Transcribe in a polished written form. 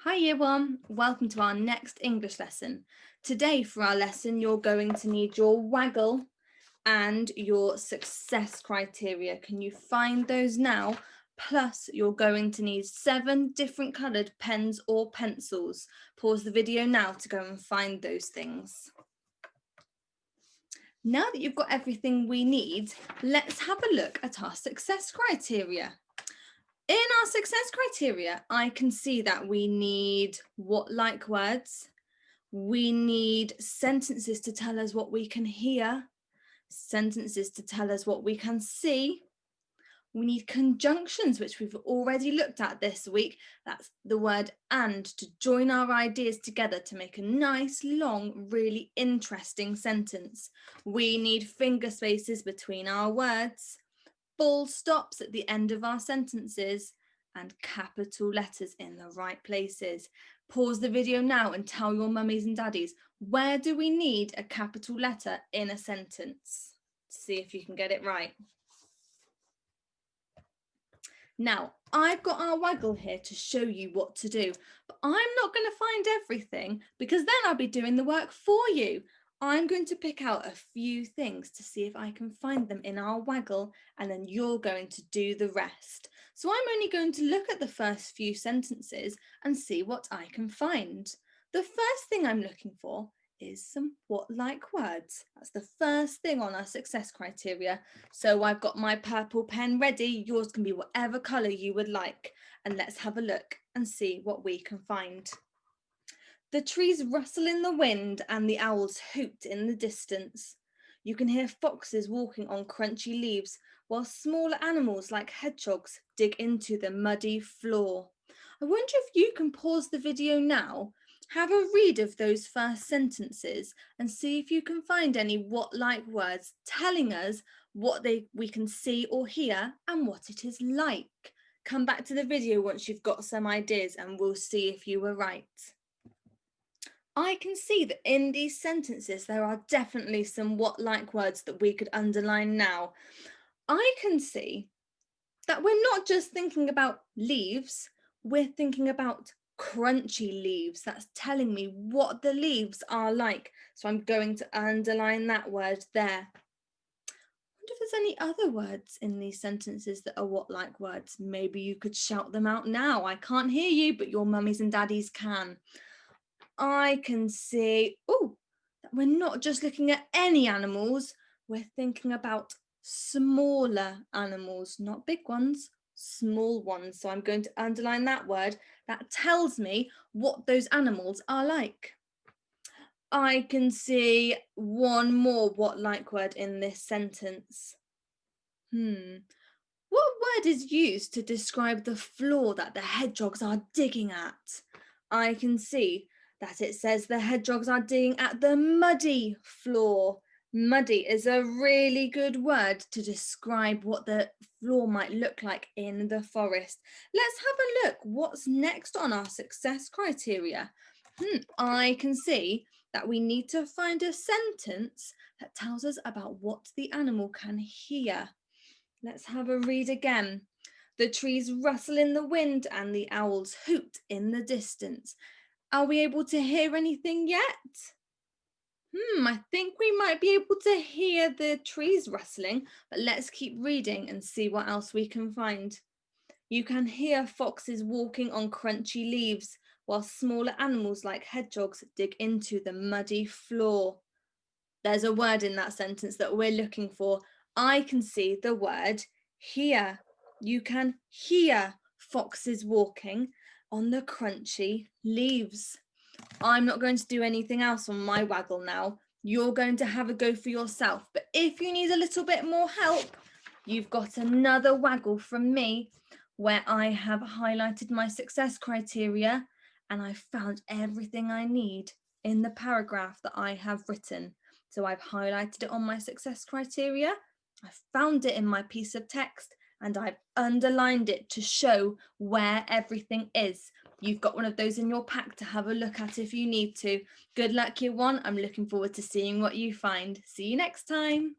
Hi Year 1, welcome to our next English lesson. Today for our lesson you're going to need your waggle and your success criteria. Can you find those now? Plus you're going to need 7 different coloured pens or pencils. Pause the video now to go and find those things. Now that you've got everything we need, let's have a look at our success criteria. In our success criteria, I can see that we need what-like words, we need sentences to tell us what we can hear, sentences to tell us what we can see, we need conjunctions, which we've already looked at this week. That's the word and to join our ideas together to make a nice, long, really interesting sentence. We need finger spaces between our words, full stops at the end of our sentences, and capital letters in the right places. Pause the video now and tell your mummies and daddies, where do we need a capital letter in a sentence? See if you can get it right. Now, I've got our waggle here to show you what to do, but I'm not going to find everything because then I'll be doing the work for you. I'm going to pick out a few things to see if I can find them in our waggle, and then you're going to do the rest. So I'm only going to look at the first few sentences and see what I can find. The first thing I'm looking for is some what-like words. That's the first thing on our success criteria. So I've got my purple pen ready. Yours can be whatever colour you would like. And let's have a look and see what we can find. The trees rustle in the wind and the owls hoot in the distance. You can hear foxes walking on crunchy leaves, while smaller animals like hedgehogs dig into the muddy floor. I wonder if you can pause the video now, have a read of those first sentences and see if you can find any what-like words telling us what we can see or hear and what it is like. Come back to the video once you've got some ideas and we'll see if you were right. I can see that in these sentences there are definitely some what-like words that we could underline now. I can see that we're not just thinking about leaves, we're thinking about crunchy leaves. That's telling me what the leaves are like. So I'm going to underline that word there. I wonder if there's any other words in these sentences that are what-like words. Maybe you could shout them out now. I can't hear you, but your mummies and daddies can. I can see, that we're not just looking at any animals, we're thinking about smaller animals, not big ones, small ones. So I'm going to underline that word. That tells me what those animals are like. I can see one more what-like word in this sentence. What word is used to describe the floor that the hedgehogs are digging at? I can see that it says the hedgehogs are digging at the muddy floor. Muddy is a really good word to describe what the floor might look like in the forest. Let's have a look. What's next on our success criteria? I can see that we need to find a sentence that tells us about what the animal can hear. Let's have a read again. The trees rustle in the wind and the owls hoot in the distance. Are we able to hear anything yet? I think we might be able to hear the trees rustling, but let's keep reading and see what else we can find. You can hear foxes walking on crunchy leaves, while smaller animals like hedgehogs dig into the muddy floor. There's a word in that sentence that we're looking for. I can see the word hear. You can hear foxes walking on the crunchy leaves. I'm not going to do anything else on my waggle now. You're going to have a go for yourself. But if you need a little bit more help, you've got another waggle from me where I have highlighted my success criteria and I've found everything I need in the paragraph that I have written. So I've highlighted it on my success criteria, I've found it in my piece of text, and I've underlined it to show where everything is. You've got one of those in your pack to have a look at if you need to. Good luck, Year 1. I'm looking forward to seeing what you find. See you next time.